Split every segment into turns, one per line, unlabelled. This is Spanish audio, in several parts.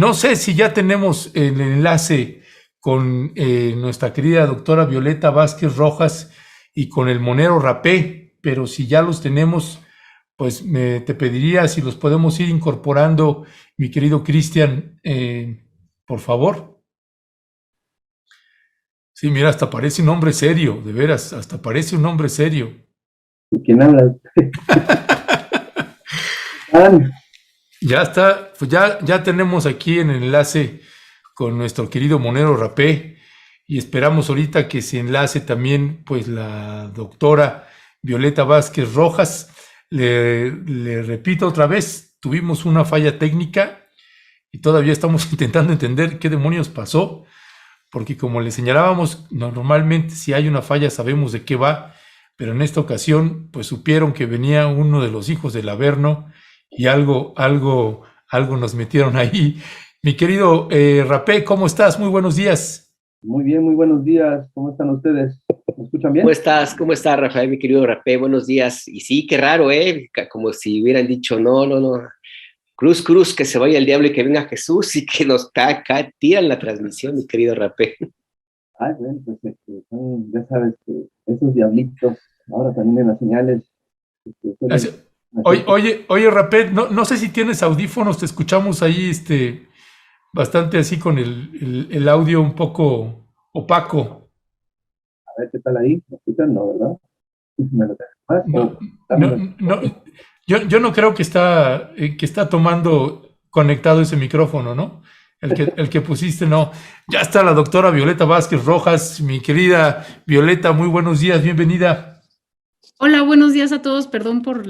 No sé si ya tenemos el enlace con nuestra querida doctora Violeta Vázquez Rojas y con el monero Rapé, pero si ya los tenemos, pues te pediría si los podemos ir incorporando, mi querido Cristian, por favor. Sí, mira, hasta parece un hombre serio, de veras, hasta parece un hombre serio.
¿Quién habla?
Ya está, pues ya tenemos aquí en el enlace con nuestro querido monero Rapé y esperamos ahorita que se enlace también pues la doctora Violeta Vázquez Rojas. Le repito otra vez, tuvimos una falla técnica y todavía estamos intentando entender qué demonios pasó, porque como le señalábamos, normalmente si hay una falla sabemos de qué va, pero en esta ocasión pues supieron que venía uno de los hijos del Averno y algo nos metieron ahí. Mi querido Rapé, ¿cómo estás? Muy buenos días.
Muy bien, muy buenos días. ¿Cómo están ustedes? ¿Me escuchan bien?
¿Cómo estás? ¿Cómo estás, Rafael, mi querido Rapé? Buenos días. Y sí, qué raro, ¿eh? Como si hubieran dicho, no. Cruz, cruz, que se vaya el diablo y que venga Jesús y que nos tiran la transmisión, mi querido Rapé.
Ay, bueno, pues ya sabes que esos diablitos ahora también en las señales.
Oye, Rapé, no sé si tienes audífonos, te escuchamos ahí bastante así con el audio un poco opaco.
A ver qué tal ahí. ¿Me escuchan? No, ¿verdad? ¿Me lo
No, yo no creo que está tomando conectado ese micrófono, ¿no? El que pusiste, no. Ya está la doctora Violeta Vázquez Rojas, mi querida Violeta, muy buenos días, bienvenida.
Hola, buenos días a todos. Perdón por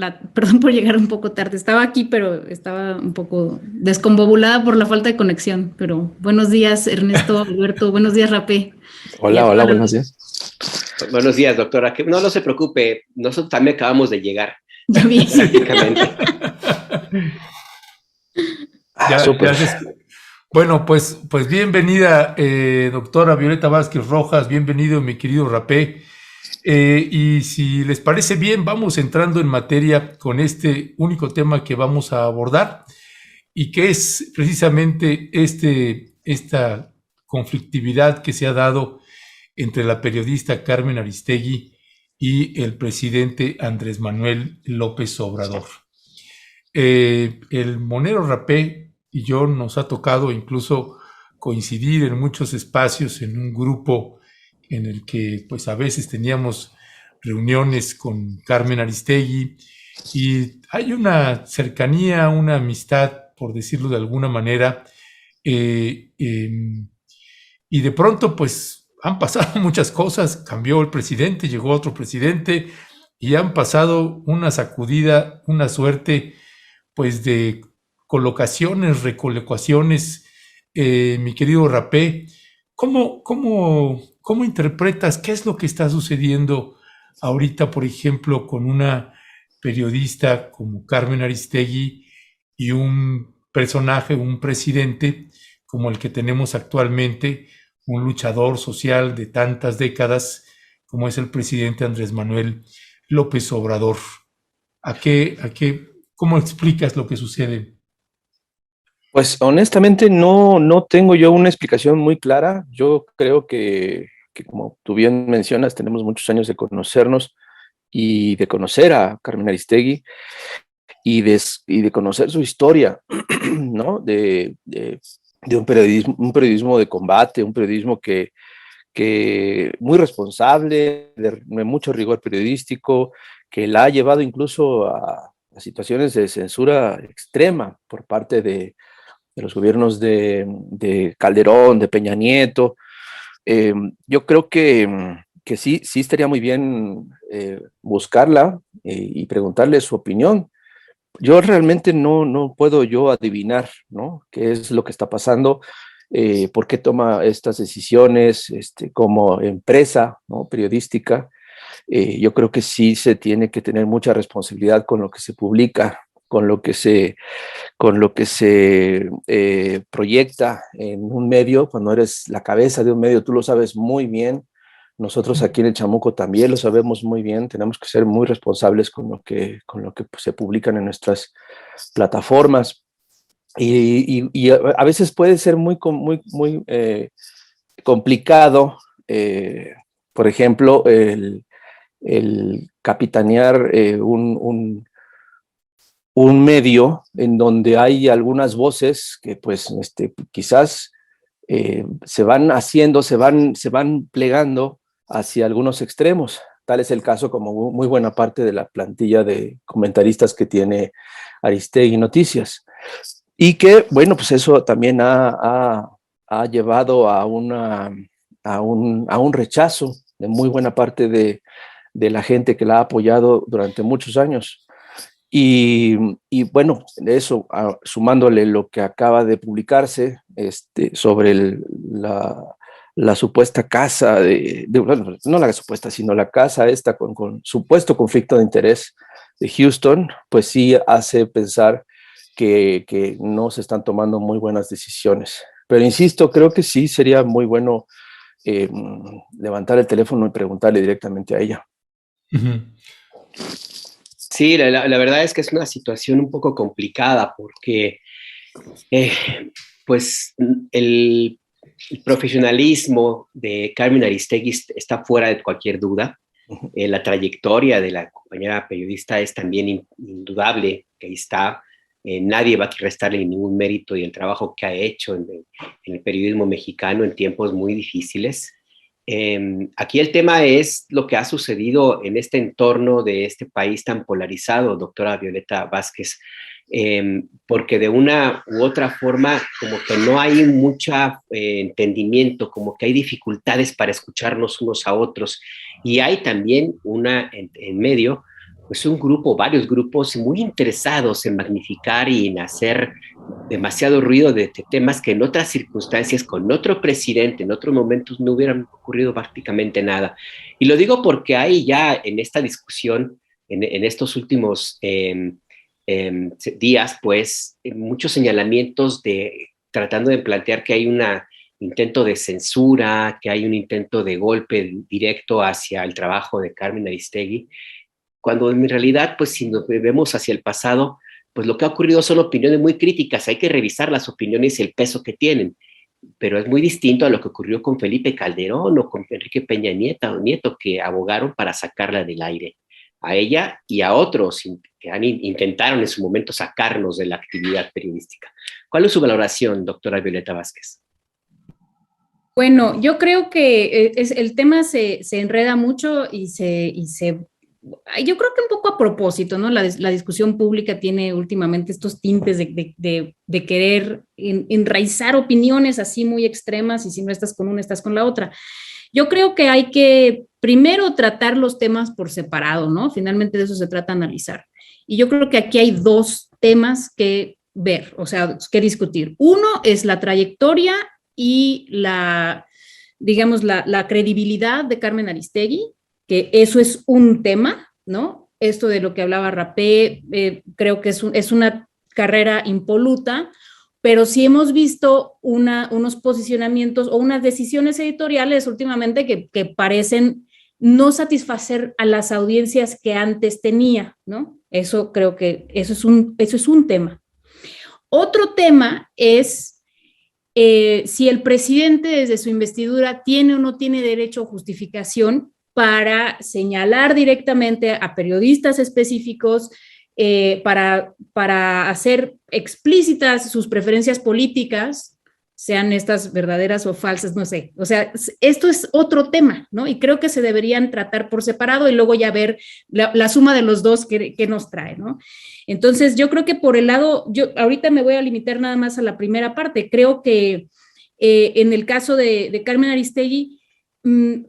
llegar un poco tarde. Estaba aquí, pero estaba un poco descombobulada por la falta de conexión. Pero buenos días, Ernesto, Alberto. Buenos días, Rapé.
Hola, buenos días.
Buenos días, doctora. No se preocupe, nosotros también acabamos de llegar.
Ya vi.
Bueno, pues bienvenida, doctora Violeta Vázquez Rojas, bienvenido, mi querido Rapé. Y si les parece bien, vamos entrando en materia con este único tema que vamos a abordar y que es precisamente esta conflictividad que se ha dado entre la periodista Carmen Aristegui y el presidente Andrés Manuel López Obrador. El monero Rapé y yo nos ha tocado incluso coincidir en muchos espacios en un grupo en el que pues a veces teníamos reuniones con Carmen Aristegui y hay una cercanía, una amistad, por decirlo de alguna manera, y de pronto pues han pasado muchas cosas, cambió el presidente, llegó otro presidente y han pasado una sacudida, una suerte pues de colocaciones, recolocaciones, mi querido Rapé. ¿Cómo interpretas qué es lo que está sucediendo ahorita, por ejemplo, con una periodista como Carmen Aristegui y un personaje, un presidente como el que tenemos actualmente, un luchador social de tantas décadas como es el presidente Andrés Manuel López Obrador? ¿Cómo explicas lo que sucede?
Pues honestamente no tengo yo una explicación muy clara. Yo creo que como tú bien mencionas, tenemos muchos años de conocernos y de conocer a Carmen Aristegui y de conocer su historia, ¿no? De un periodismo de combate, un periodismo que muy responsable, de mucho rigor periodístico, que la ha llevado incluso a situaciones de censura extrema por parte de los gobiernos de Calderón, de Peña Nieto. Yo creo que sí estaría muy bien buscarla y preguntarle su opinión. Yo realmente no puedo yo adivinar, ¿no? Qué es lo que está pasando, por qué toma estas decisiones como empresa, ¿no? Periodística. Yo creo que sí se tiene que tener mucha responsabilidad con lo que se publica, con lo que se proyecta en un medio. Cuando eres la cabeza de un medio, tú lo sabes muy bien. Nosotros aquí en el Chamuco también lo sabemos muy bien. Tenemos que ser muy responsables con lo que se publican en nuestras plataformas. y a veces puede ser muy complicado, por ejemplo, el capitanear un medio en donde hay algunas voces que pues quizás se van plegando hacia algunos extremos. Tal es el caso como muy buena parte de la plantilla de comentaristas que tiene Aristegui Noticias. Y que, bueno, pues eso también ha llevado a un rechazo de muy buena parte de la gente que la ha apoyado durante muchos años. Y bueno, eso, sumándole lo que acaba de publicarse sobre la supuesta casa bueno, no la supuesta, sino la casa esta con supuesto conflicto de interés de Houston, pues sí hace pensar que no se están tomando muy buenas decisiones. Pero insisto, creo que sí sería muy bueno levantar el teléfono y preguntarle directamente a ella.
Ujú.
Sí, la verdad es que es una situación un poco complicada porque pues el profesionalismo de Carmen Aristegui está fuera de cualquier duda. La trayectoria de la compañera periodista es también indudable, que ahí está. Nadie va a restarle ningún mérito y el trabajo que ha hecho en el periodismo mexicano en tiempos muy difíciles. Aquí el tema es lo que ha sucedido en este entorno de este país tan polarizado, doctora Violeta Vázquez, porque de una u otra forma como que no hay mucho entendimiento, como que hay dificultades para escucharnos unos a otros, y hay también en medio, pues varios grupos muy interesados en magnificar y en hacer demasiado ruido de temas que en otras circunstancias, con otro presidente, en otros momentos no hubieran ocurrido prácticamente nada. Y lo digo porque hay ya en esta discusión, en estos últimos días, pues, muchos señalamientos tratando de plantear que hay un intento de censura, que hay un intento de golpe directo hacia el trabajo de Carmen Aristegui, cuando en realidad, pues si nos vemos hacia el pasado, pues lo que ha ocurrido son opiniones muy críticas, hay que revisar las opiniones y el peso que tienen, pero es muy distinto a lo que ocurrió con Felipe Calderón o con Enrique Peña Nieto, que abogaron para sacarla del aire, a ella y a otros que intentaron en su momento sacarnos de la actividad periodística. ¿Cuál es su valoración, doctora Violeta Vázquez?
Bueno, yo creo que el tema se enreda mucho y yo creo que un poco a propósito, ¿no? La discusión pública tiene últimamente estos tintes de querer enraizar opiniones así muy extremas, y si no estás con una, estás con la otra. Yo creo que hay que primero tratar los temas por separado, ¿no? Finalmente de eso se trata de analizar. Y yo creo que aquí hay dos temas que ver, o sea, que discutir. Uno es la trayectoria y digamos, la credibilidad de Carmen Aristegui, que eso es un tema, ¿no? Esto de lo que hablaba Rapé, creo que es una carrera impoluta, pero sí hemos visto unos posicionamientos o unas decisiones editoriales últimamente que parecen no satisfacer a las audiencias que antes tenía, ¿no? Eso creo que eso es un tema. Otro tema es si el presidente desde su investidura tiene o no tiene derecho o justificación para señalar directamente a periodistas específicos, para hacer explícitas sus preferencias políticas, sean estas verdaderas o falsas, no sé. O sea, esto es otro tema, ¿no? Y creo que se deberían tratar por separado y luego ya ver la suma de los dos que nos trae, ¿no? Entonces, yo creo que por el lado, yo ahorita me voy a limitar nada más a la primera parte. Creo que en el caso de Carmen Aristegui,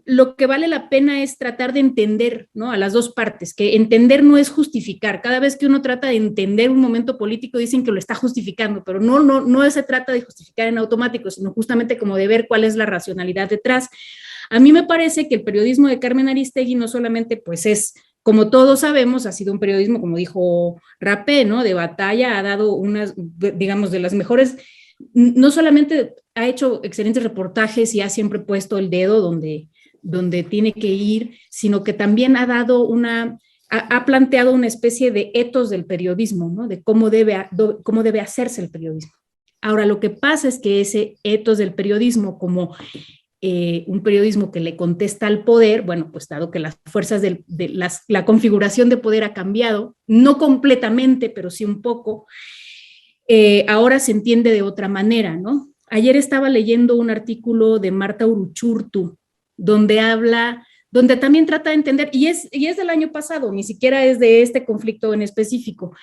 lo que vale la pena es tratar de entender, ¿no? A las dos partes, que entender no es justificar. Cada vez que uno trata de entender un momento político dicen que lo está justificando, pero no se trata de justificar en automático, sino justamente como de ver cuál es la racionalidad detrás. A mí me parece que el periodismo de Carmen Aristegui no solamente pues es, como todos sabemos, ha sido un periodismo, como dijo Rapé, ¿no? De batalla, ha dado unas, digamos, de las mejores, no solamente ha hecho excelentes reportajes y ha siempre puesto el dedo donde tiene que ir, sino que también ha ha planteado una especie de etos del periodismo, ¿no? De cómo debe hacerse el periodismo. Ahora, lo que pasa es que ese etos del periodismo, como un periodismo que le contesta al poder, bueno, pues dado que las fuerzas la configuración de poder ha cambiado, no completamente, pero sí un poco, ahora se entiende de otra manera, ¿no? Ayer estaba leyendo un artículo de Marta Uruchurtu, donde también trata de entender, y es del año pasado, ni siquiera es de este conflicto en específico,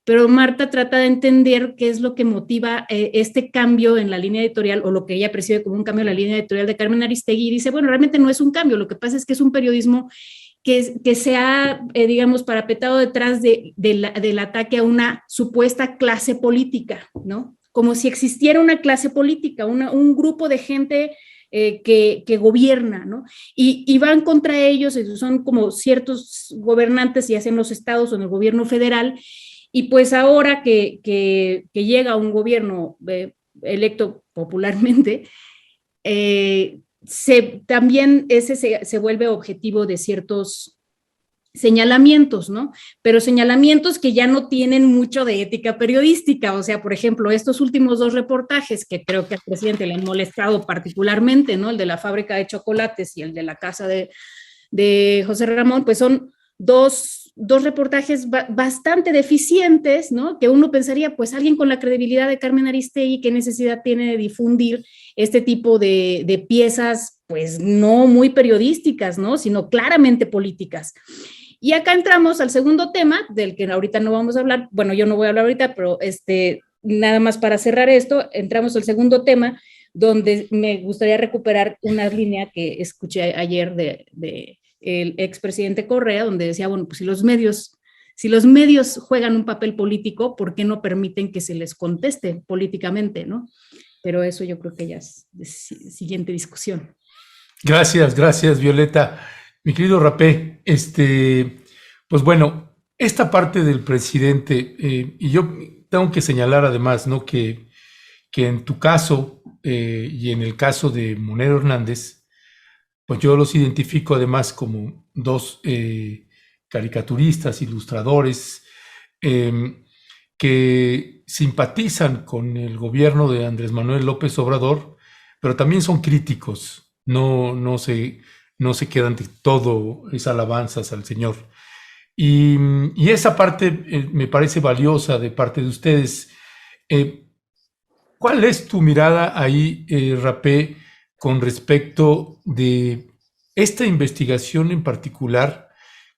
pero Marta trata de entender qué es lo que motiva este cambio en la línea editorial, o lo que ella percibe como un cambio en la línea editorial de Carmen Aristegui, y dice, bueno, realmente no es un cambio, lo que pasa es que es un periodismo que se ha, digamos, parapetado detrás del ataque a una supuesta clase política, ¿no? Como si existiera una clase política, un grupo de gente que gobierna, ¿no? Y van contra ellos, son como ciertos gobernantes, ya sea en los estados o en el gobierno federal, y pues ahora que llega un gobierno electo popularmente, también ese se vuelve objetivo de ciertos señalamientos, ¿no? Pero señalamientos que ya no tienen mucho de ética periodística, o sea, por ejemplo, estos últimos 2 reportajes que creo que al presidente le han molestado particularmente, ¿no? El de la fábrica de chocolates y el de la casa de José Ramón, pues son dos reportajes bastante deficientes, ¿no? Que uno pensaría, pues alguien con la credibilidad de Carmen Aristegui, ¿qué necesidad tiene de difundir este tipo de piezas, pues no muy periodísticas, ¿no? Sino claramente políticas. Y acá entramos al segundo tema, del que ahorita no vamos a hablar, bueno, yo no voy a hablar ahorita, pero nada más para cerrar esto, entramos al segundo tema, donde me gustaría recuperar una línea que escuché ayer de el expresidente Correa, donde decía, bueno, pues si los medios juegan un papel político, ¿por qué no permiten que se les conteste políticamente, ¿no? Pero eso yo creo que ya es de siguiente discusión.
Gracias, Violeta. Mi querido Rapé, pues bueno, esta parte del presidente, y yo tengo que señalar además, ¿no? Que en tu caso y en el caso de Monero Hernández, pues yo los identifico además como 2 caricaturistas, ilustradores, que simpatizan con el gobierno de Andrés Manuel López Obrador, pero también son críticos, no se quedan de todo esas alabanzas al Señor. Y esa parte me parece valiosa de parte de ustedes. ¿Cuál es tu mirada ahí, Rapé, con respecto de esta investigación en particular,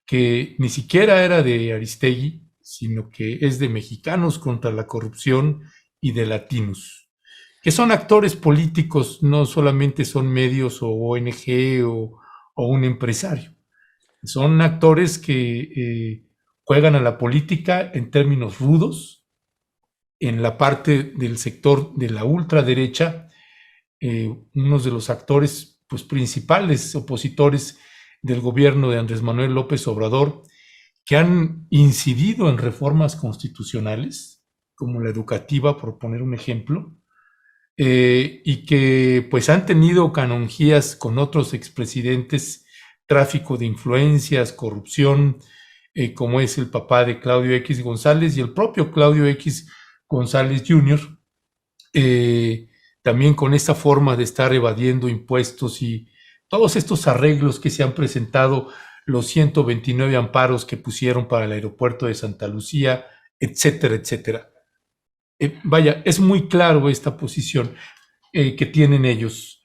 que ni siquiera era de Aristegui, sino que es de Mexicanos contra la Corrupción y de Latinos, que son actores políticos, no solamente son medios o ONG o un empresario, son actores que juegan a la política en términos rudos, en la parte del sector de la ultraderecha, unos de los actores pues, principales opositores del gobierno de Andrés Manuel López Obrador, que han incidido en reformas constitucionales, como la educativa, por poner un ejemplo, y que pues han tenido canonjías con otros expresidentes, tráfico de influencias, corrupción, como es el papá de Claudio X González y el propio Claudio X González Jr., también con esta forma de estar evadiendo impuestos y todos estos arreglos que se han presentado, los 129 amparos que pusieron para el aeropuerto de Santa Lucía, etcétera, etcétera. Vaya, es muy claro esta posición que tienen ellos.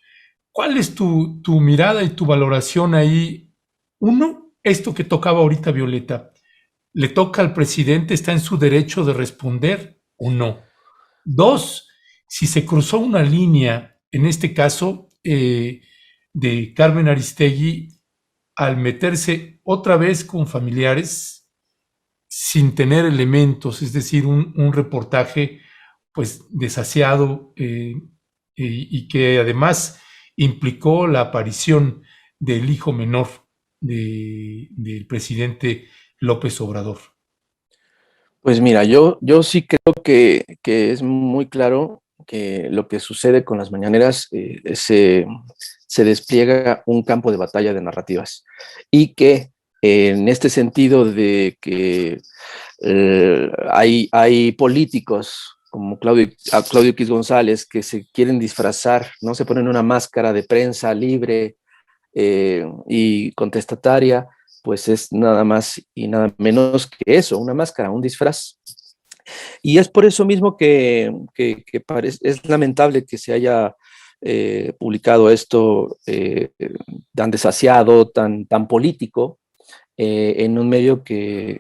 ¿Cuál es tu mirada y tu valoración ahí? Uno, esto que tocaba ahorita Violeta, ¿le toca al presidente, está en su derecho de responder o no? 2, si se cruzó una línea, en este caso, de Carmen Aristegui, al meterse otra vez con familiares sin tener elementos, es decir, un reportaje pues desasiado y que además implicó la aparición del hijo menor del presidente López Obrador.
Pues mira, yo sí creo que es muy claro que lo que sucede con las mañaneras se despliega un campo de batalla de narrativas y que en este sentido de que hay políticos como Claudio X González que se quieren disfrazar, ¿no? Se ponen una máscara de prensa libre y contestataria, pues es nada más y nada menos que eso, una máscara, un disfraz. Y es por eso mismo que es lamentable que se haya publicado esto tan desasiado, tan político, en un medio que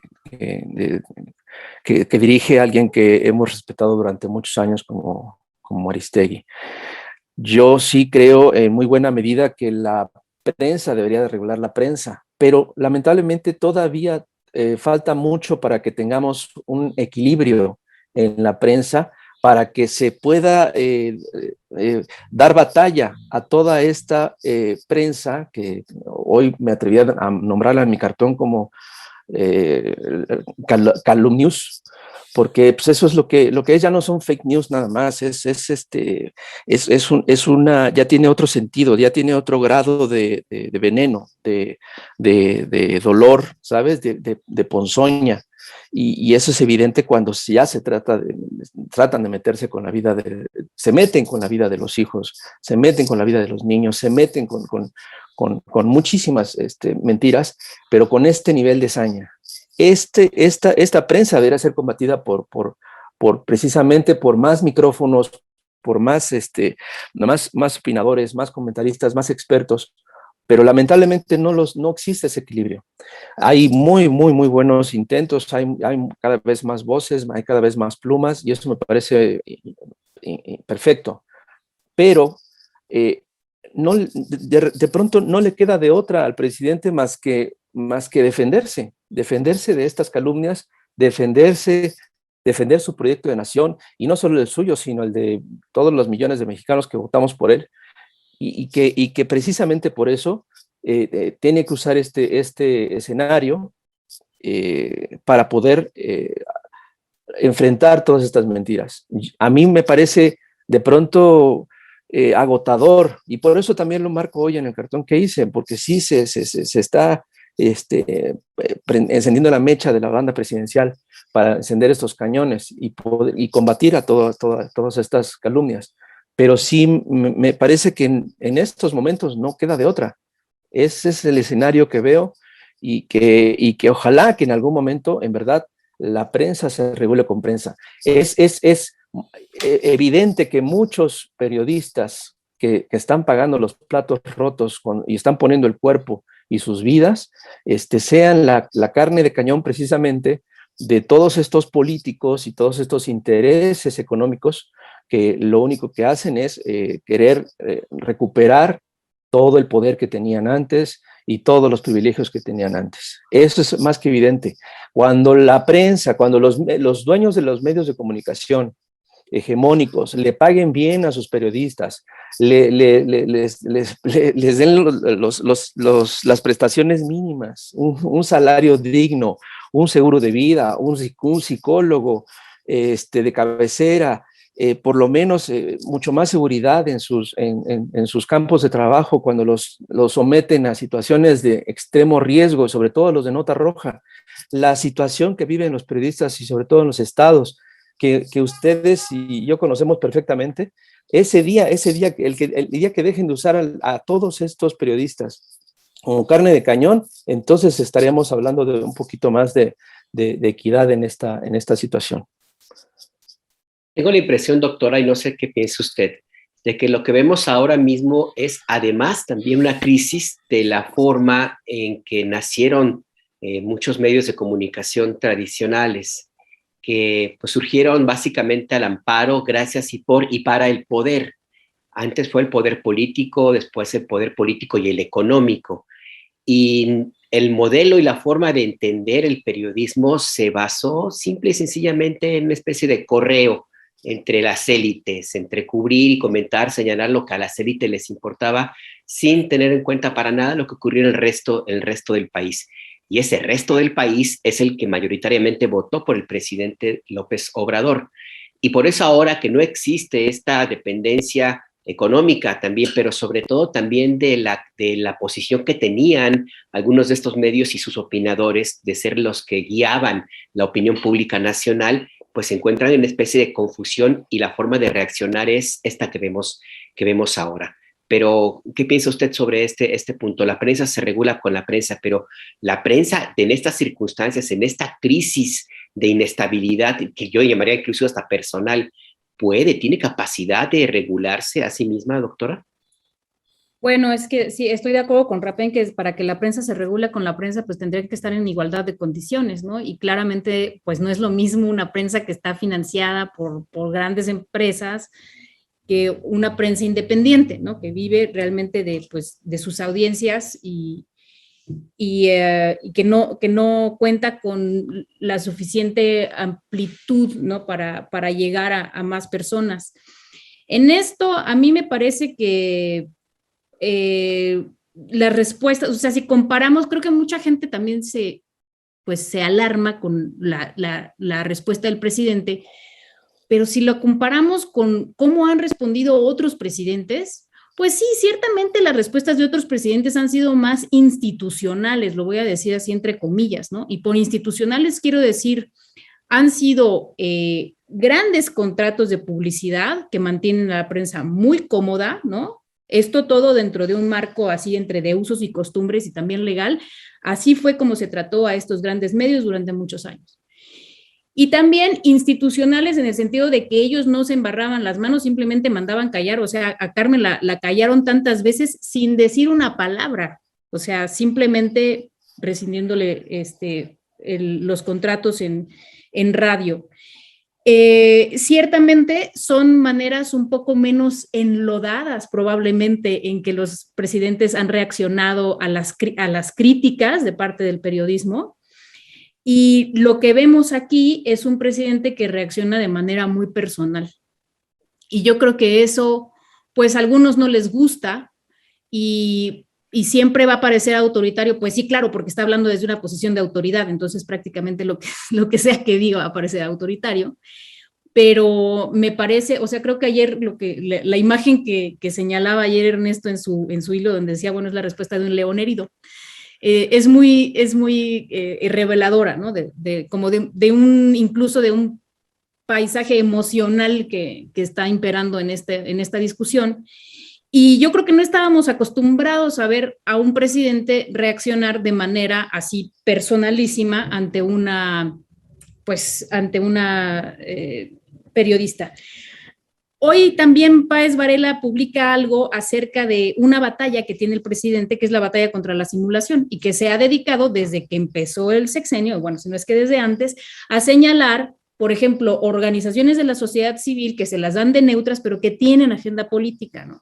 dirige a alguien que hemos respetado durante muchos años como Aristegui. Yo sí creo en muy buena medida que la prensa debería de regular la prensa, pero lamentablemente todavía falta mucho para que tengamos un equilibrio en la prensa para que se pueda dar batalla a toda esta prensa que hoy me atreví a nombrarla en mi cartón como calumnius, porque pues eso es lo que es, ya no son fake news nada más, ya tiene otro sentido, ya tiene otro grado de veneno, de dolor, ¿sabes? De ponzoña. Y eso es evidente cuando ya tratan de meterse con la vida se meten con la vida de los hijos, se meten con la vida de los niños, se meten con muchísimas mentiras, pero con este nivel de saña. Esta prensa debería ser combatida precisamente por más micrófonos, por más opinadores, más comentaristas, más expertos, pero lamentablemente no existe ese equilibrio. Hay muy buenos intentos, hay cada vez más voces, hay cada vez más plumas, y eso me parece perfecto, pero de pronto no le queda de otra al presidente más que defenderse de estas calumnias, defender su proyecto de nación, y no solo el suyo, sino el de todos los millones de mexicanos que votamos por él, y que precisamente por eso tiene que usar este escenario para poder enfrentar todas estas mentiras. A mí me parece de pronto agotador, y por eso también lo marco hoy en el cartón que hice, porque sí se está encendiendo la mecha de la banda presidencial para encender estos cañones y combatir a todas estas calumnias. Pero sí me parece que en estos momentos no queda de otra. Ese es el escenario que veo, y que ojalá que en algún momento, en verdad, la prensa se regule con prensa. Es evidente que muchos periodistas que están pagando los platos rotos y están poniendo el cuerpo y sus vidas, sean la carne de cañón precisamente de todos estos políticos y todos estos intereses económicos que lo único que hacen es querer recuperar todo el poder que tenían antes y todos los privilegios que tenían antes. Eso es más que evidente. Cuando la prensa, cuando los dueños de los medios de comunicación hegemónicos le paguen bien a sus periodistas, les den las prestaciones mínimas, un salario digno, un seguro de vida, un psicólogo de cabecera, por lo menos mucho más seguridad en sus campos de trabajo cuando los someten a situaciones de extremo riesgo, sobre todo los de nota roja. La situación que viven los periodistas y sobre todo en los estados, que ustedes y yo conocemos perfectamente, el día que dejen de usar a todos estos periodistas como carne de cañón, entonces estaríamos hablando de un poquito más de equidad en esta situación.
Tengo la impresión, doctora, y no sé qué piensa usted, de que lo que vemos ahora mismo es además también una crisis de la forma en que nacieron muchos medios de comunicación tradicionales, que pues, surgieron básicamente al amparo, gracias y para el poder. Antes fue el poder político, después el poder político y el económico. Y el modelo y la forma de entender el periodismo se basó simple y sencillamente en una especie de correo entre las élites, entre cubrir y comentar, señalar lo que a las élites les importaba, sin tener en cuenta para nada lo que ocurrió en el resto del país. Y ese resto del país es el que mayoritariamente votó por el presidente López Obrador. Y por eso ahora que no existe esta dependencia económica también, pero sobre todo también de la posición que tenían algunos de estos medios y sus opinadores de ser los que guiaban la opinión pública nacional, pues se encuentran en una especie de confusión y la forma de reaccionar es esta que vemos ahora. Pero, ¿qué piensa usted sobre este punto? La prensa se regula con la prensa, pero la prensa en estas circunstancias, en esta crisis de inestabilidad, que yo llamaría incluso hasta personal, tiene capacidad de regularse a sí misma, doctora?
Bueno, es que sí, estoy de acuerdo con Rapén que para que la prensa se regule con la prensa, pues tendría que estar en igualdad de condiciones, ¿no? Y claramente, pues no es lo mismo una prensa que está financiada por grandes empresas que una prensa independiente, ¿no? Que vive realmente de sus audiencias y que no cuenta con la suficiente amplitud, ¿no? Para llegar a más personas. En esto, a mí me parece que la respuesta, o sea, si comparamos, creo que mucha gente también se alarma con la respuesta del presidente, pero si lo comparamos con cómo han respondido otros presidentes, pues sí, ciertamente las respuestas de otros presidentes han sido más institucionales, lo voy a decir así entre comillas, ¿no? Y por institucionales quiero decir, han sido grandes contratos de publicidad que mantienen a la prensa muy cómoda, ¿no? Esto todo dentro de un marco así entre de usos y costumbres y también legal. Así fue como se trató a estos grandes medios durante muchos años. Y también institucionales en el sentido de que ellos no se embarraban las manos, simplemente mandaban callar, o sea, a Carmen la callaron tantas veces sin decir una palabra, o sea, simplemente rescindiéndole los contratos en radio. Ciertamente son maneras un poco menos enlodadas probablemente en que los presidentes han reaccionado a las críticas de parte del periodismo. Y lo que vemos aquí es un presidente que reacciona de manera muy personal. Y yo creo que eso, pues a algunos no les gusta y siempre va a parecer autoritario. Pues sí, claro, porque está hablando desde una posición de autoridad, entonces prácticamente lo que sea que diga va a parecer autoritario. Pero me parece, o sea, creo que ayer la imagen que señalaba ayer Ernesto en su hilo donde decía, bueno, es la respuesta de un león herido. Es muy reveladora, ¿no? Incluso de un paisaje emocional que está imperando en esta discusión. Y yo creo que no estábamos acostumbrados a ver a un presidente reaccionar de manera así personalísima ante una periodista. Hoy también Páez Varela publica algo acerca de una batalla que tiene el presidente, que es la batalla contra la simulación, y que se ha dedicado desde que empezó el sexenio, bueno, si no es que desde antes, a señalar, por ejemplo, organizaciones de la sociedad civil que se las dan de neutras, pero que tienen agenda política, ¿no?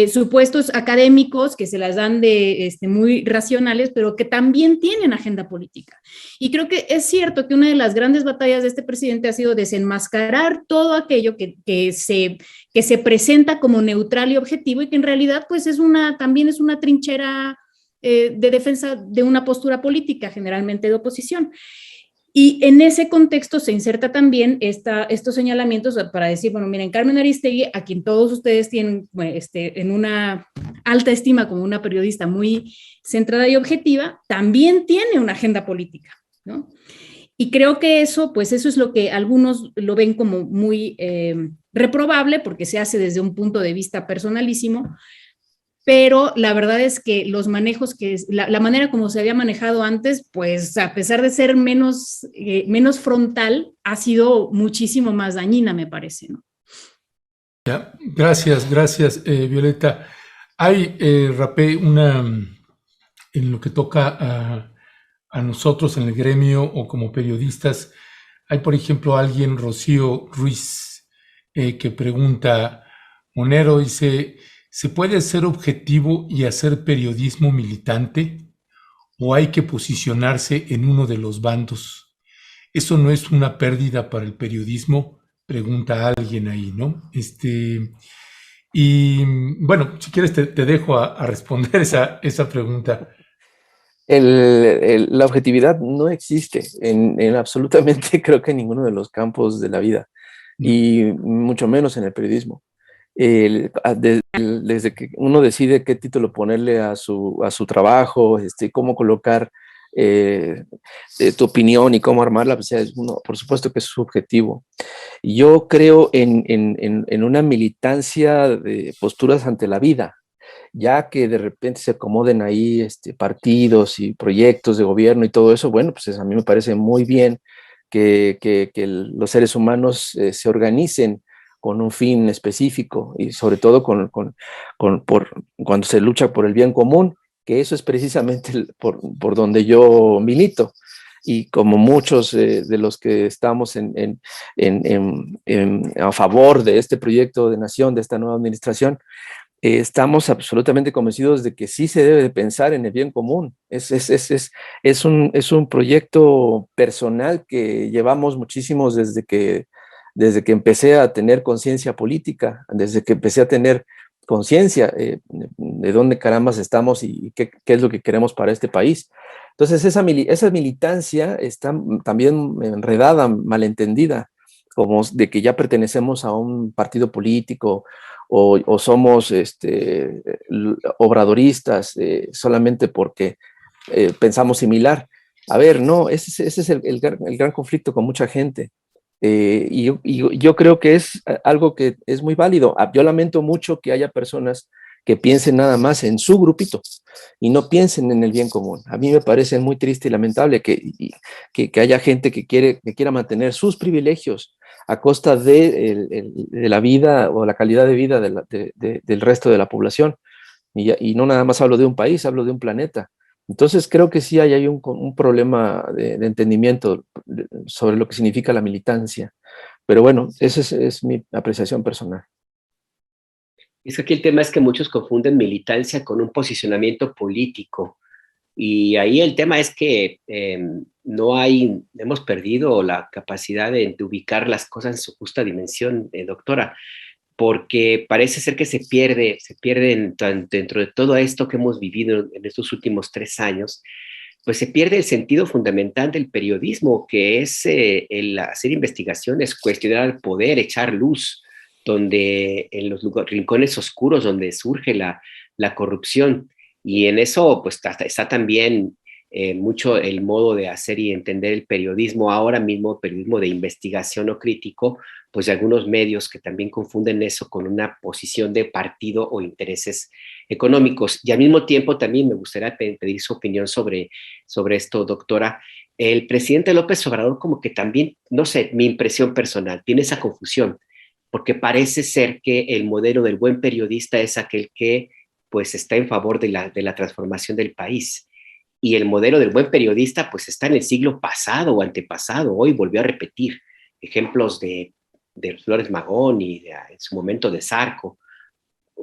Supuestos académicos que se las dan de muy racionales, pero que también tienen agenda política. Y creo que es cierto que una de las grandes batallas de este presidente ha sido desenmascarar todo aquello que se presenta como neutral y objetivo y que en realidad pues también es una trinchera de defensa de una postura política, generalmente de oposición. Y en ese contexto se inserta también estos señalamientos para decir, bueno, miren, Carmen Aristegui, a quien todos ustedes tienen en una alta estima como una periodista muy centrada y objetiva, también tiene una agenda política, ¿no? Y creo que eso es lo que algunos lo ven como muy reprobable porque se hace desde un punto de vista personalísimo, pero la verdad es que los manejos la manera como se había manejado antes, pues a pesar de ser menos frontal, ha sido muchísimo más dañina, me parece, ¿no?
Ya, gracias, Violeta. Hay, Rapé, en lo que toca a nosotros en el gremio o como periodistas, hay, por ejemplo, alguien, Rocío Ruiz, que pregunta, Monero dice, ¿se puede ser objetivo y hacer periodismo militante? ¿O hay que posicionarse en uno de los bandos? ¿Eso no es una pérdida para el periodismo? Pregunta alguien ahí, ¿no? Y bueno, si quieres te dejo a responder esa pregunta.
La objetividad no existe en absolutamente creo que en ninguno de los campos de la vida y mucho menos en el periodismo. desde que uno decide qué título ponerle a su trabajo, cómo colocar tu opinión y cómo armarla, pues por supuesto que es subjetivo. Yo creo en una militancia de posturas ante la vida, ya que de repente se acomoden ahí partidos y proyectos de gobierno y todo eso. Bueno, pues a mí me parece muy bien que los seres humanos se organicen con un fin específico y sobre todo cuando se lucha por el bien común, que eso es precisamente por donde yo milito. Y como muchos de los que estamos a favor de este proyecto de nación, de esta nueva administración, estamos absolutamente convencidos de que sí se debe de pensar en el bien común. Es un proyecto personal que llevamos muchísimos desde que empecé a tener conciencia política, desde que empecé a tener conciencia de dónde carambas estamos y qué es lo que queremos para este país. Entonces esa militancia está también enredada, malentendida, como de que ya pertenecemos a un partido político o somos obradoristas solamente porque pensamos similar. A ver, no, ese es el gran conflicto con mucha gente. Y yo creo que es algo que es muy válido. Yo lamento mucho que haya personas que piensen nada más en su grupito y no piensen en el bien común. A mí me parece muy triste y lamentable que haya gente que quiera mantener sus privilegios a costa de la vida o la calidad de vida del resto de la población. Y no nada más hablo de un país, hablo de un planeta. Entonces creo que sí hay un problema de entendimiento sobre lo que significa la militancia. Pero bueno, esa es mi apreciación personal.
Es que aquí el tema es que muchos confunden militancia con un posicionamiento político. Y ahí el tema es que hemos perdido la capacidad de ubicar las cosas en su justa dimensión, doctora, porque parece ser que se pierde dentro de todo esto que hemos vivido en estos últimos 3 años, pues se pierde el sentido fundamental del periodismo, que es el hacer investigaciones, cuestionar el poder, echar luz, donde en los rincones oscuros donde surge la corrupción. Y en eso pues está también mucho el modo de hacer y entender el periodismo, ahora mismo periodismo de investigación o crítico, pues de algunos medios que también confunden eso con una posición de partido o intereses económicos. Y al mismo tiempo también me gustaría pedir su opinión sobre esto, doctora. El presidente López Obrador como que también, no sé, mi impresión personal, tiene esa confusión, porque parece ser que el modelo del buen periodista es aquel que pues está en favor de la transformación del país. Y el modelo del buen periodista pues está en el siglo pasado o antepasado, hoy volvió a repetir ejemplos de Flores Magón y en su momento de Zarco,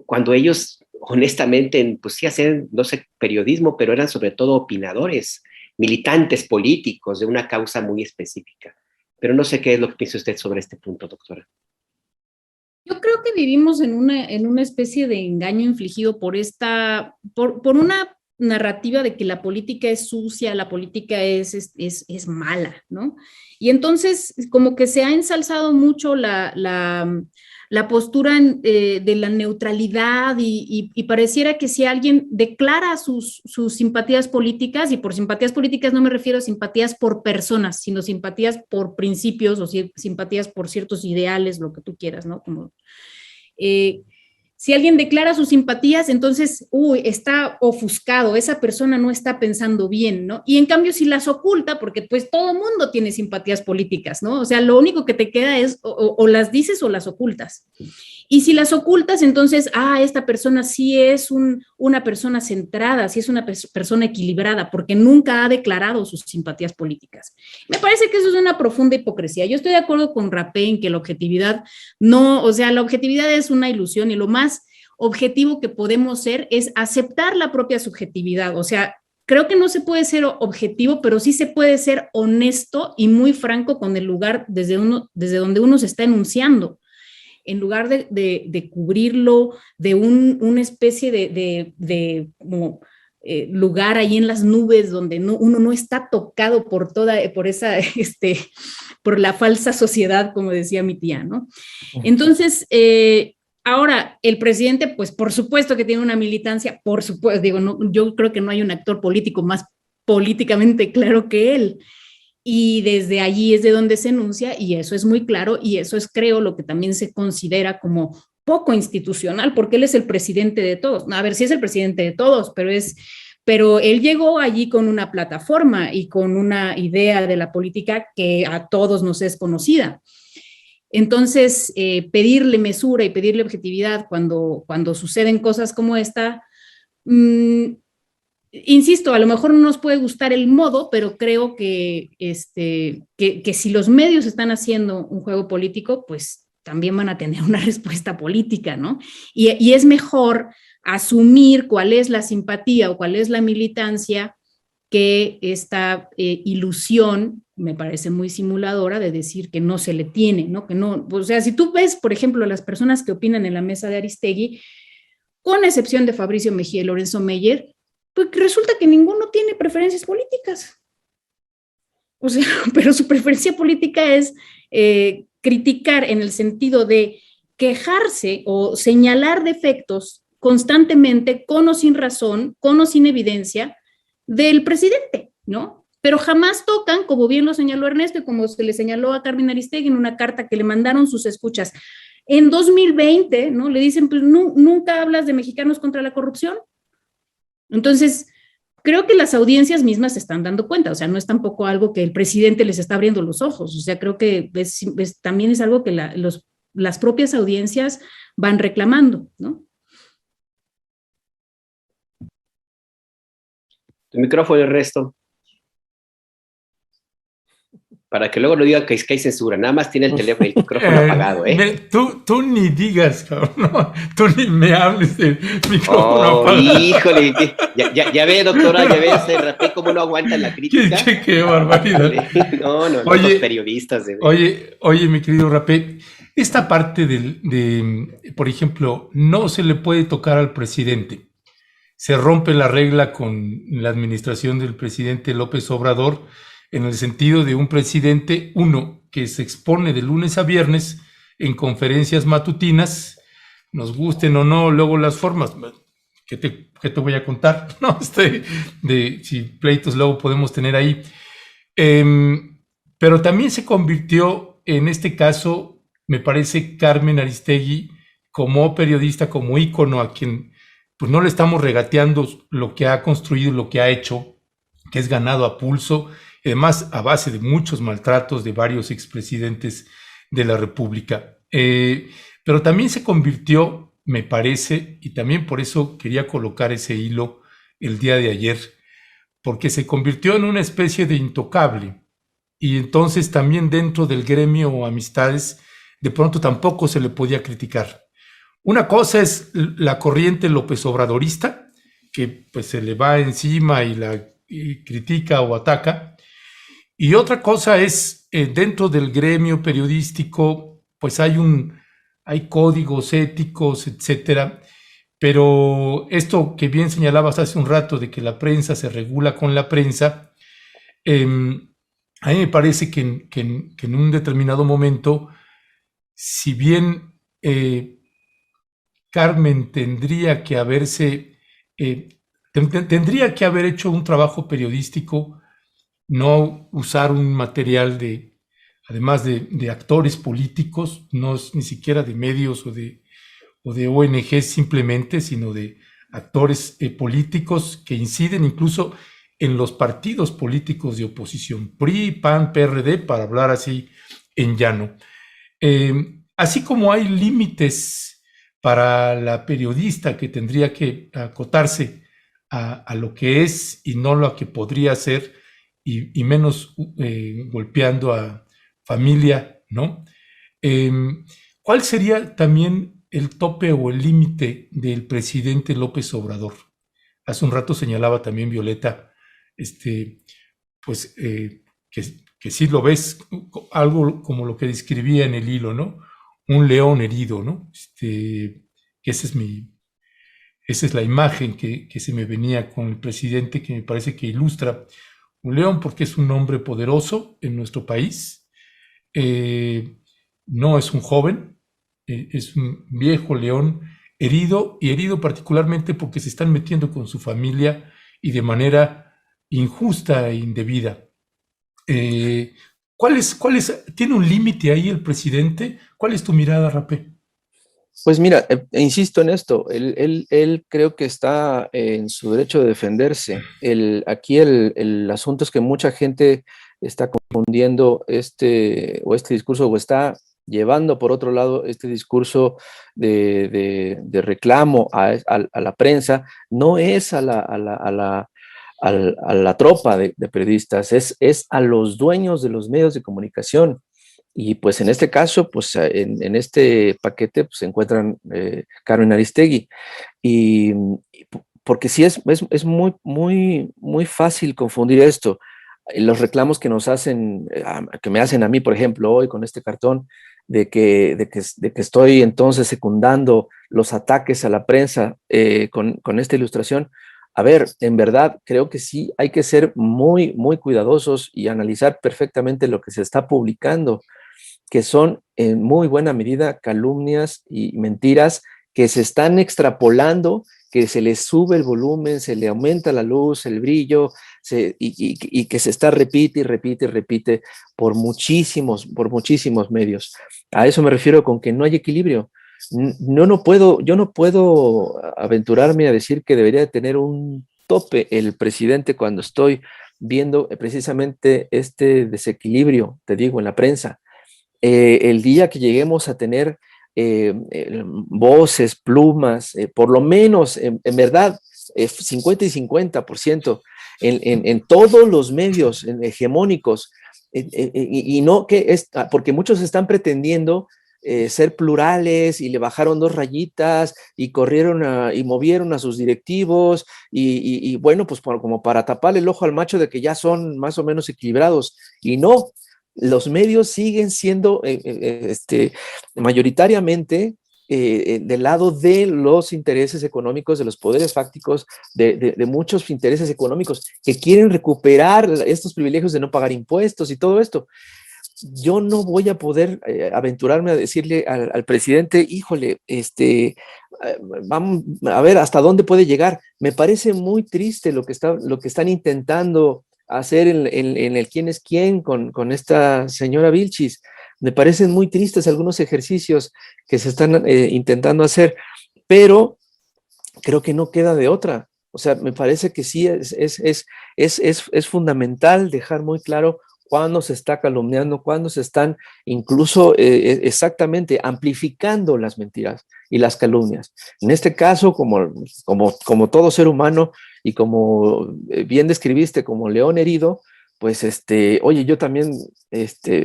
cuando ellos honestamente pues sí hacían, no sé, periodismo, pero eran sobre todo opinadores, militantes políticos de una causa muy específica. Pero no sé qué es lo que piensa usted sobre este punto, doctora.
Yo creo que vivimos en una especie de engaño infligido por una narrativa de que la política es sucia, la política es mala, ¿no? Y entonces como que se ha ensalzado mucho la postura de la neutralidad y pareciera que si alguien declara sus simpatías políticas, y por simpatías políticas no me refiero a simpatías por personas, sino simpatías por principios o simpatías por ciertos ideales, lo que tú quieras, ¿no? Como, si alguien declara sus simpatías, entonces, está ofuscado, esa persona no está pensando bien, ¿no? Y en cambio, si las oculta, porque pues todo mundo tiene simpatías políticas, ¿no? O sea, lo único que te queda es o las dices o las ocultas. Y si las ocultas, entonces, esta persona sí es una persona centrada, sí es una persona equilibrada, porque nunca ha declarado sus simpatías políticas. Me parece que eso es una profunda hipocresía. Yo estoy de acuerdo con Rapé en que la objetividad la objetividad es una ilusión y lo más objetivo que podemos ser es aceptar la propia subjetividad. O sea, creo que no se puede ser objetivo, pero sí se puede ser honesto y muy franco con el lugar desde donde uno se está enunciando, en lugar de cubrirlo de una especie de lugar ahí en las nubes donde uno no está tocado por la falsa sociedad, como decía mi tía, ¿no? Entonces, Ahora, el presidente, pues por supuesto que tiene una militancia, por supuesto, digo, no, yo creo que no hay un actor político más políticamente claro que él. Y desde allí es de donde se enuncia, y eso es muy claro, y eso es, creo, lo que también se considera como poco institucional, porque él es el presidente de todos. A ver, sí es el presidente de todos, pero él llegó allí con una plataforma y con una idea de la política que a todos nos es conocida. Entonces, pedirle mesura y pedirle objetividad cuando suceden cosas como esta, insisto, a lo mejor no nos puede gustar el modo, pero creo que si los medios están haciendo un juego político, pues también van a tener una respuesta política, ¿no? Y es mejor asumir cuál es la simpatía o cuál es la militancia que esta ilusión, me parece muy simuladora, de decir que no se le tiene, ¿no? Que no, o sea, si tú ves, por ejemplo, las personas que opinan en la mesa de Aristegui, con excepción de Fabricio Mejía y Lorenzo Meyer, pues resulta que ninguno tiene preferencias políticas. O sea, pero su preferencia política es criticar en el sentido de quejarse o señalar defectos constantemente, con o sin razón, con o sin evidencia, del presidente, ¿no? Pero jamás tocan, como bien lo señaló Ernesto y como se le señaló a Carmen Aristegui en una carta que le mandaron sus escuchas en 2020, ¿no? Le dicen, pues nunca hablas de mexicanos contra la corrupción. Entonces, creo que las audiencias mismas se están dando cuenta, o sea, no es tampoco algo que el presidente les está abriendo los ojos, o sea, creo que también es algo que las propias audiencias van reclamando, ¿no?
Tu micrófono, el resto. Para que luego no diga que hay censura, nada más tiene el teléfono, el micrófono apagado, ¿eh?
Tú ni digas, cabrón, no, tú ni me hables del micrófono apagado.
Híjole, ya ve, doctora, ya ve ese Rapé cómo no aguanta la crítica.
Qué barbaridad.
No,
Oye,
los periodistas.
Oye, mi querido Rapé, esta parte por ejemplo, no se le puede tocar al presidente. Se rompe la regla con la administración del presidente López Obrador, en el sentido de un presidente, que se expone de lunes a viernes en conferencias matutinas, nos gusten o no, luego las formas, ¿qué te voy a contar? No, si pleitos luego podemos tener ahí. Pero también se convirtió, en este caso, me parece, Carmen Aristegui, como periodista, como ícono a quien pues no le estamos regateando lo que ha construido, lo que ha hecho, que es ganado a pulso, y además a base de muchos maltratos de varios expresidentes de la República. Pero también se convirtió, me parece, y también por eso quería colocar ese hilo el día de ayer, porque se convirtió en una especie de intocable, y entonces también dentro del gremio o amistades, de pronto tampoco se le podía criticar. Una cosa es la corriente López Obradorista, que pues se le va encima y critica o ataca, y otra cosa es dentro del gremio periodístico, pues hay códigos éticos, etcétera, pero esto que bien señalabas hace un rato de que la prensa se regula con la prensa, a mí me parece que en un determinado momento, si bien Carmen tendría que haber hecho un trabajo periodístico, no usar un material además de actores políticos, no es ni siquiera de medios o de ONG simplemente, sino de actores políticos que inciden incluso en los partidos políticos de oposición, PRI, PAN, PRD, para hablar así en llano. Así como hay límites para la periodista que tendría que acotarse a lo que es y no lo que podría ser, y menos golpeando a familia, ¿no? ¿Cuál sería también el tope o el límite del presidente López Obrador? Hace un rato señalaba también Violeta, pues que sí lo ves, algo como lo que describía en el hilo, ¿no? Un león herido, ¿no? Esa es la imagen que se me venía con el presidente, que me parece que ilustra un león porque es un hombre poderoso en nuestro país, no es un joven, es un viejo león herido, y herido particularmente porque se están metiendo con su familia y de manera injusta e indebida. ¿Tiene un límite ahí el presidente? ¿Cuál es tu mirada, Rapé?
Pues mira, insisto en esto, él creo que está en su derecho de defenderse. Aquí el asunto es que mucha gente está confundiendo este discurso, o está llevando por otro lado este discurso de reclamo a la prensa. No es a la tropa de periodistas, es a los dueños de los medios de comunicación. Y pues en este caso, pues en este paquete pues, se encuentran Carmen Aristegui. Y porque sí es muy fácil confundir esto. Los reclamos que nos hacen, que me hacen a mí, por ejemplo, hoy con este cartón, de que estoy entonces secundando los ataques a la prensa con esta ilustración. A ver, en verdad, creo que sí hay que ser muy cuidadosos y analizar perfectamente lo que se está publicando, que son en muy buena medida calumnias y mentiras que se están extrapolando, que se les sube el volumen, se le aumenta la luz, el brillo, y que se está repite por muchísimos medios. A eso me refiero con que no hay equilibrio. Yo no puedo aventurarme a decir que debería tener un tope el presidente cuando estoy viendo precisamente este desequilibrio, te digo, en la prensa. El día que lleguemos a tener voces, plumas, por lo menos, en verdad, 50 y 50% en todos los medios hegemónicos, y no que es, porque muchos están pretendiendo ser plurales y le bajaron 2 rayitas y corrieron y movieron a sus directivos y bueno, pues como para taparle el ojo al macho de que ya son más o menos equilibrados, y no. Los medios siguen siendo mayoritariamente del lado de los intereses económicos, de los poderes fácticos, de muchos intereses económicos que quieren recuperar estos privilegios de no pagar impuestos y todo esto. Yo no voy a poder aventurarme a decirle al presidente, híjole, vamos a ver hasta dónde puede llegar. Me parece muy triste lo que están intentando hacer en el quién es quién con esta señora Vilchis. Me parecen muy tristes algunos ejercicios que se están intentando hacer, pero creo que no queda de otra. O sea, me parece que sí es fundamental dejar muy claro cuándo se está calumniando, cuándo se están incluso exactamente amplificando las mentiras y las calumnias. En este caso, como todo ser humano y como bien describiste, como león herido, pues oye, yo también,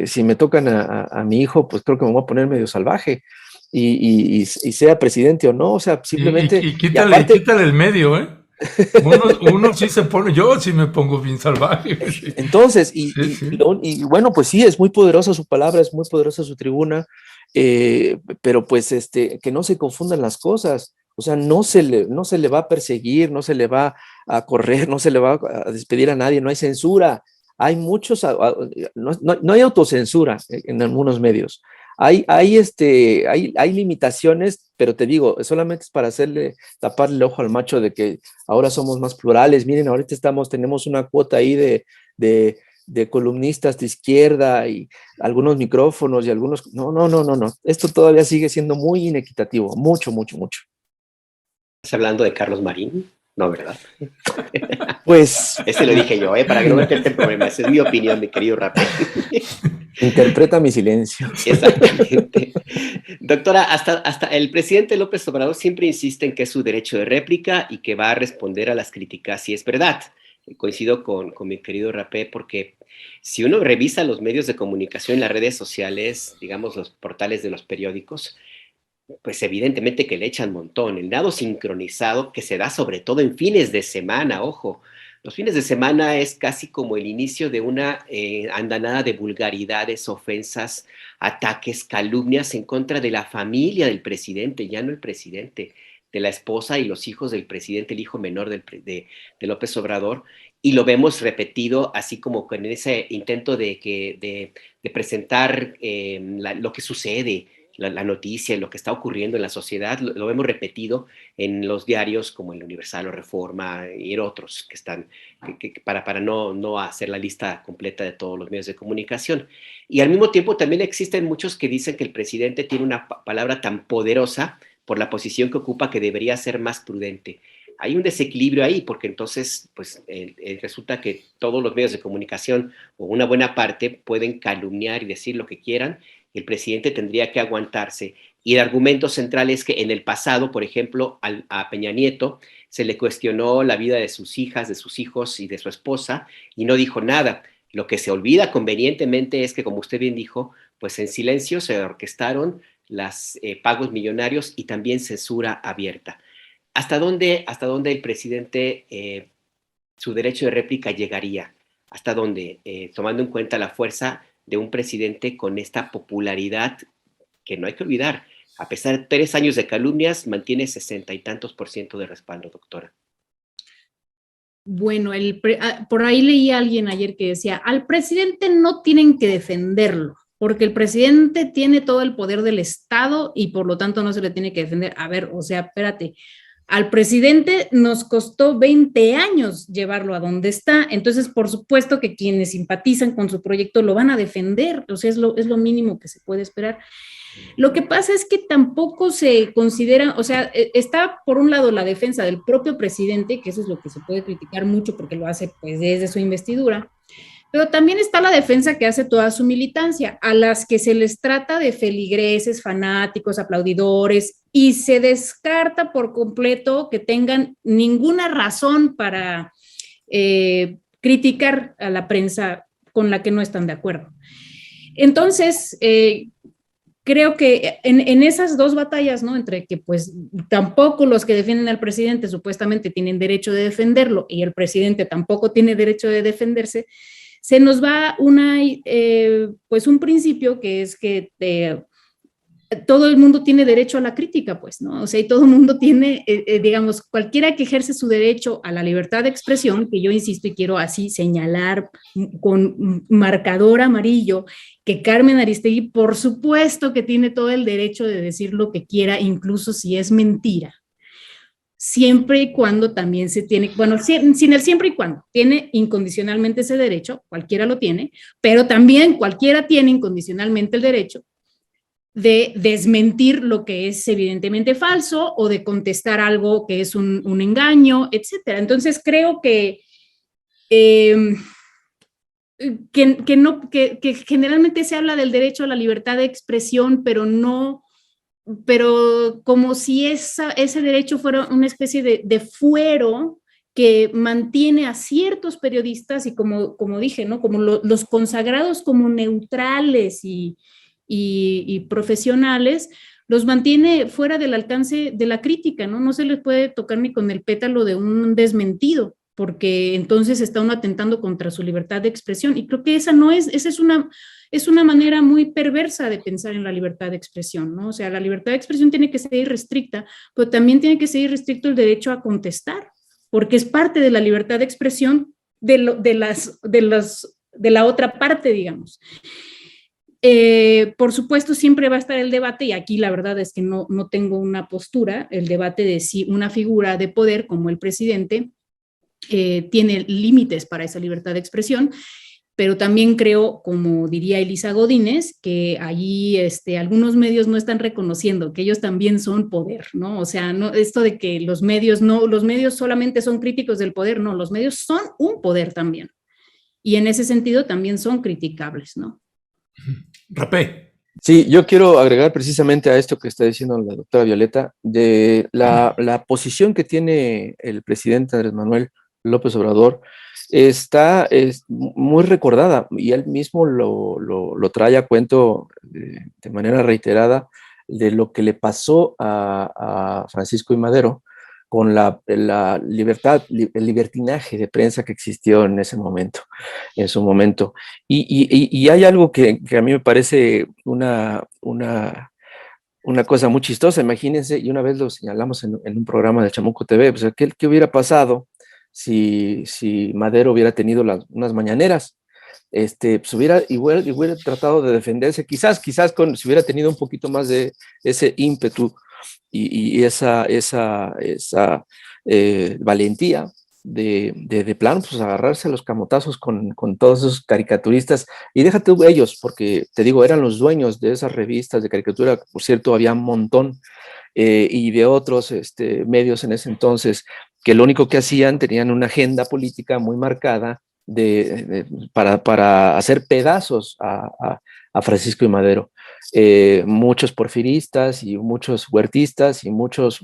si me tocan a mi hijo, pues creo que me voy a poner medio salvaje. Y sea presidente o no, o sea, simplemente...
Y quítale el medio, ¿eh? Uno sí se pone, yo sí me pongo bien salvaje.
Entonces,
sí.
Y bueno, pues sí, es muy poderosa su palabra, es muy poderosa su tribuna, pero pues que no se confundan las cosas. O sea, no se le va a perseguir, no se le va a correr, no se le va a despedir a nadie, no hay censura. Hay no hay autocensura en algunos medios. Hay limitaciones, pero te digo, solamente es para taparle el ojo al macho de que ahora somos más plurales. Miren, ahorita tenemos una cuota ahí de columnistas de izquierda y algunos micrófonos y algunos... No. Esto todavía sigue siendo muy inequitativo, mucho.
¿Estás hablando de Carlos Marín? No, ¿verdad?
Pues...
Ese lo dije yo, para que no meterte en problemas. Esa es mi opinión, mi querido Rapé.
Interpreta mi silencio.
Exactamente. Doctora, hasta el presidente López Obrador siempre insiste en que es su derecho de réplica y que va a responder a las críticas si es verdad. Coincido con mi querido Rapé, porque si uno revisa los medios de comunicación, las redes sociales, digamos los portales de los periódicos, pues evidentemente que le echan montón. El nado sincronizado que se da sobre todo en fines de semana, ojo. Los fines de semana es casi como el inicio de una andanada de vulgaridades, ofensas, ataques, calumnias en contra de la familia del presidente, ya no el presidente, de la esposa y los hijos del presidente, el hijo menor de López Obrador, y lo vemos repetido así como con ese intento de presentar lo que sucede, la noticia y lo que está ocurriendo en la sociedad, lo hemos repetido en los diarios como el Universal o Reforma y en otros que están, para no hacer la lista completa de todos los medios de comunicación. Y al mismo tiempo también existen muchos que dicen que el presidente tiene una palabra tan poderosa por la posición que ocupa que debería ser más prudente. Hay un desequilibrio ahí, porque entonces pues, resulta que todos los medios de comunicación, o una buena parte, pueden calumniar y decir lo que quieran, y el presidente tendría que aguantarse. Y el argumento central es que en el pasado, por ejemplo, a Peña Nieto se le cuestionó la vida de sus hijas, de sus hijos y de su esposa, y no dijo nada. Lo que se olvida convenientemente es que, como usted bien dijo, pues en silencio se orquestaron los pagos millonarios y también censura abierta. ¿Hasta dónde el presidente, su derecho de réplica llegaría? ¿Hasta dónde? Tomando en cuenta la fuerza de un presidente con esta popularidad que no hay que olvidar. A pesar de 3 años de calumnias, mantiene 60 y tantos % de respaldo, doctora.
Bueno, por ahí leí a alguien ayer que decía, al presidente no tienen que defenderlo, porque el presidente tiene todo el poder del Estado y por lo tanto no se le tiene que defender. A ver, o sea, espérate, al presidente nos costó 20 años llevarlo a donde está, entonces por supuesto que quienes simpatizan con su proyecto lo van a defender, o sea, es lo mínimo que se puede esperar. Lo que pasa es que tampoco se considera, o sea, está por un lado la defensa del propio presidente, que eso es lo que se puede criticar mucho porque lo hace pues desde su investidura, pero también está la defensa que hace toda su militancia, a las que se les trata de feligreses, fanáticos, aplaudidores, y se descarta por completo que tengan ninguna razón para criticar a la prensa con la que no están de acuerdo. Entonces, creo que en esas dos batallas, ¿no? Entre que pues tampoco los que defienden al presidente supuestamente tienen derecho de defenderlo y el presidente tampoco tiene derecho de defenderse, se nos va pues un principio que es que todo el mundo tiene derecho a la crítica, pues, ¿no? O sea, y todo el mundo tiene, digamos, cualquiera que ejerce su derecho a la libertad de expresión, que yo insisto y quiero así señalar con marcador amarillo, que Carmen Aristegui, por supuesto que tiene todo el derecho de decir lo que quiera, incluso si es mentira. Siempre y cuando también se tiene, bueno, sin el siempre y cuando, tiene incondicionalmente ese derecho, cualquiera lo tiene, pero también cualquiera tiene incondicionalmente el derecho de desmentir lo que es evidentemente falso o de contestar algo que es un engaño, etcétera. Entonces creo que generalmente se habla del derecho a la libertad de expresión, pero como si ese derecho fuera una especie de fuero que mantiene a ciertos periodistas y como dije, ¿no? Como los consagrados como neutrales y profesionales, los mantiene fuera del alcance de la crítica, ¿no? No se les puede tocar ni con el pétalo de un desmentido, porque entonces está uno atentando contra su libertad de expresión. Y creo que esa es una manera muy perversa de pensar en la libertad de expresión, ¿no? O sea, la libertad de expresión tiene que ser irrestricta, pero también tiene que ser irrestricto el derecho a contestar, porque es parte de la libertad de expresión de la otra parte, digamos. Por supuesto, siempre va a estar el debate, y aquí la verdad es que no tengo una postura, el debate de si una figura de poder como el presidente tiene límites para esa libertad de expresión, pero también creo, como diría Elisa Godínez, que allí algunos medios no están reconociendo que ellos también son poder, ¿no? O sea, no, esto de que los medios solamente son críticos del poder, no, los medios son un poder también, y en ese sentido también son criticables, ¿no?
Rapé.
Sí, yo quiero agregar precisamente a esto que está diciendo la doctora Violeta, de la posición que tiene el presidente Andrés Manuel López Obrador, es muy recordada, y él mismo lo trae a cuento de manera reiterada de lo que le pasó a Francisco I. Madero con la libertad, el libertinaje de prensa que existió en su momento. Y hay algo que a mí me parece una cosa muy chistosa, imagínense, y una vez lo señalamos en un programa de Chamuco TV, pues, ¿qué hubiera pasado si Madero hubiera tenido unas mañaneras? pues hubiera tratado de defenderse, quizás si hubiera tenido un poquito más de ese ímpetu y esa valentía de plano, pues agarrarse a los camotazos con todos esos caricaturistas, y déjate ellos, porque te digo, eran los dueños de esas revistas de caricatura, por cierto, había un montón, y de otros medios en ese entonces, que lo único que hacían, tenían una agenda política muy marcada para hacer pedazos a Francisco I. Madero. Muchos porfiristas y muchos huertistas y muchos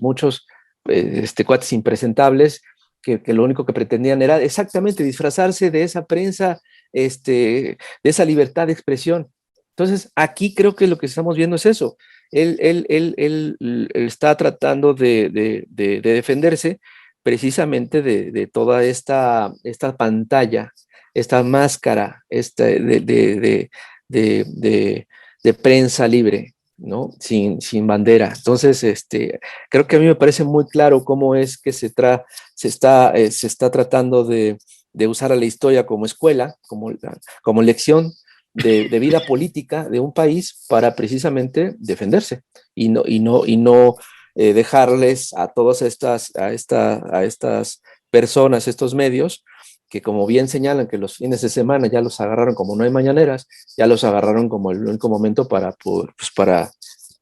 cuates impresentables que lo único que pretendían era exactamente disfrazarse de esa prensa, de esa libertad de expresión. Entonces, aquí creo que lo que estamos viendo es eso. Él está tratando de defenderse precisamente de toda esta pantalla, esta máscara de prensa libre, ¿no? Sin bandera. Entonces, creo que a mí me parece muy claro cómo es que se está tratando de usar a la historia como escuela, como lección de vida política de un país para precisamente defenderse y no dejarles a todas estas personas, estos medios, que como bien señalan que los fines de semana ya los agarraron como no hay mañaneras, ya los agarraron como el único momento para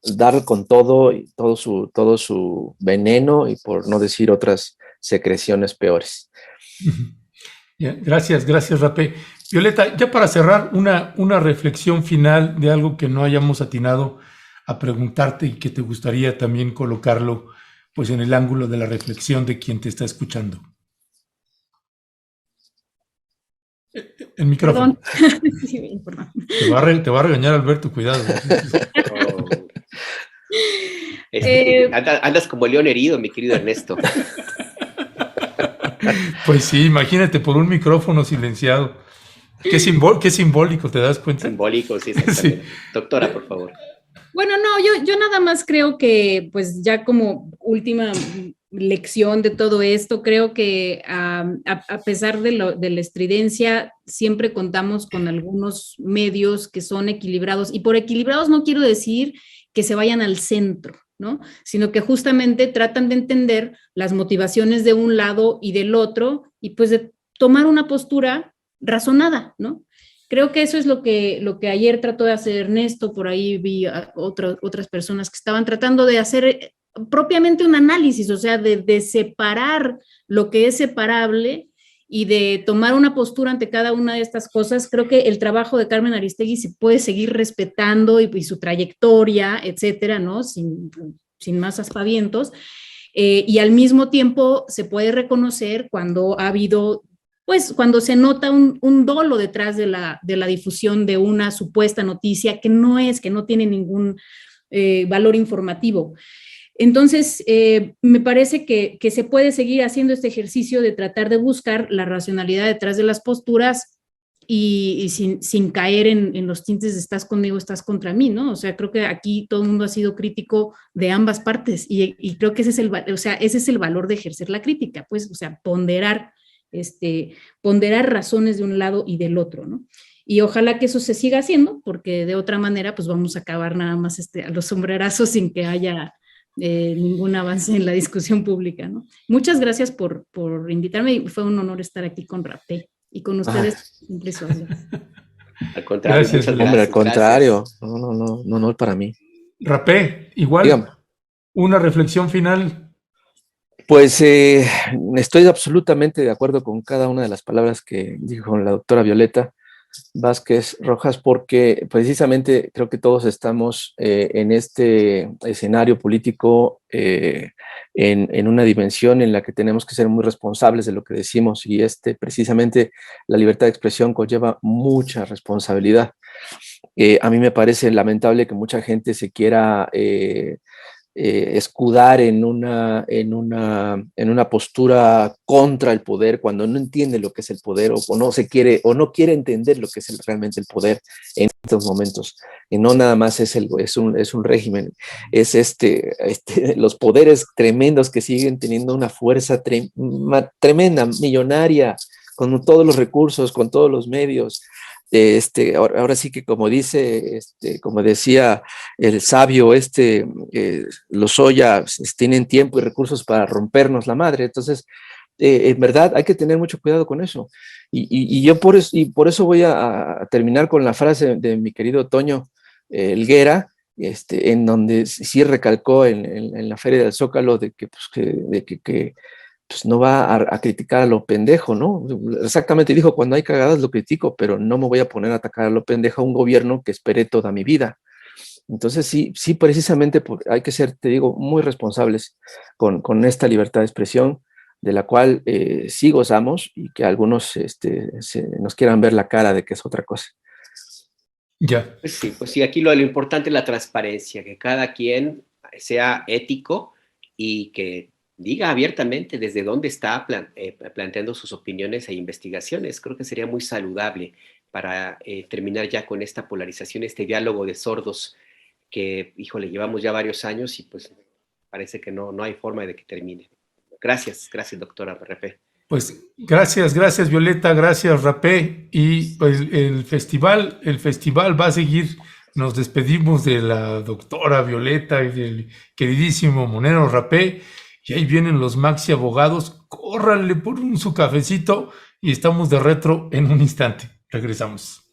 dar con todo su veneno y por no decir otras secreciones peores.
Gracias, Rapé. Violeta, ya para cerrar, una reflexión final de algo que no hayamos atinado a preguntarte y que te gustaría también colocarlo pues en el ángulo de la reflexión de quien te está escuchando. El micrófono.
Sí, perdón.
Te va a regañar Alberto, cuidado.
Andas como león herido, mi querido Ernesto.
Pues sí, imagínate por un micrófono silenciado. Qué simbólico, ¿te das cuenta?
Simbólico, sí, exactamente. Sí. Doctora, por favor.
Bueno, no, yo nada más creo que, pues ya como última lección de todo esto, creo que a pesar de la estridencia, siempre contamos con algunos medios que son equilibrados, y por equilibrados no quiero decir que se vayan al centro, ¿no? Sino que justamente tratan de entender las motivaciones de un lado y del otro, y pues de tomar una postura razonada, ¿no? Creo que eso es lo que ayer trató de hacer Ernesto. Por ahí vi a otras personas que estaban tratando de hacer propiamente un análisis, o sea, de separar lo que es separable y de tomar una postura ante cada una de estas cosas. Creo que el trabajo de Carmen Aristegui se puede seguir respetando y su trayectoria, etcétera, ¿no? Sin más aspavientos. Y al mismo tiempo se puede reconocer cuando ha habido, pues cuando se nota un dolo detrás de la difusión de una supuesta noticia que no tiene ningún valor informativo. Entonces, me parece que se puede seguir haciendo este ejercicio de tratar de buscar la racionalidad detrás de las posturas y sin caer en los tintes de estás conmigo, estás contra mí, ¿no? O sea, creo que aquí todo el mundo ha sido crítico de ambas partes y creo que ese es el valor de ejercer la crítica, pues, o sea, ponderar razones de un lado y del otro, ¿no? Y ojalá que eso se siga haciendo, porque de otra manera, pues vamos a acabar nada más a los sombrerazos sin que haya ningún avance en la discusión pública, ¿no? Muchas gracias por invitarme, fue un honor estar aquí con Rapé y con ustedes.
Al contrario,
gracias,
hombre, al contrario, no es para mí.
Rapé, igual, dígame. Una reflexión final.
Pues estoy absolutamente de acuerdo con cada una de las palabras que dijo la doctora Violeta Vázquez Rojas, porque precisamente creo que todos estamos en este escenario político en una dimensión en la que tenemos que ser muy responsables de lo que decimos, y precisamente la libertad de expresión conlleva mucha responsabilidad. A mí me parece lamentable que mucha gente se quiera escudar en una postura contra el poder cuando no entiende lo que es el poder o no quiere entender lo que es realmente el poder en estos momentos. Y no nada más es un régimen, es los poderes tremendos que siguen teniendo una fuerza tremenda, millonaria, con todos los recursos, con todos los medios, Ahora sí que como dice, como decía el sabio, Lozoya, tienen tiempo y recursos para rompernos la madre. Entonces, en verdad hay que tener mucho cuidado con eso. Y yo por eso voy a terminar con la frase de mi querido Toño Helguera, en donde sí recalcó en la Feria del Zócalo de que, pues no va a criticar a lo pendejo, ¿no? Exactamente dijo, cuando hay cagadas lo critico, pero no me voy a poner a atacar a lo pendejo a un gobierno que esperé toda mi vida. Entonces sí, precisamente hay que ser, te digo, muy responsables con esta libertad de expresión, de la cual sí gozamos, y que algunos nos quieran ver la cara de que es otra cosa.
Ya.
Pues sí, aquí lo importante es la transparencia, que cada quien sea ético y que diga abiertamente desde dónde está planteando sus opiniones e investigaciones. Creo que sería muy saludable para terminar ya con esta polarización, este diálogo de sordos que, híjole, llevamos ya varios años y pues parece que no hay forma de que termine. Gracias, doctora Rapé.
Pues gracias Violeta, gracias Rapé, y pues el festival va a seguir. Nos despedimos de la doctora Violeta y del queridísimo Monero Rapé, y ahí vienen los Maxi Abogados. Córranle por su cafecito y estamos de retro en un instante. Regresamos.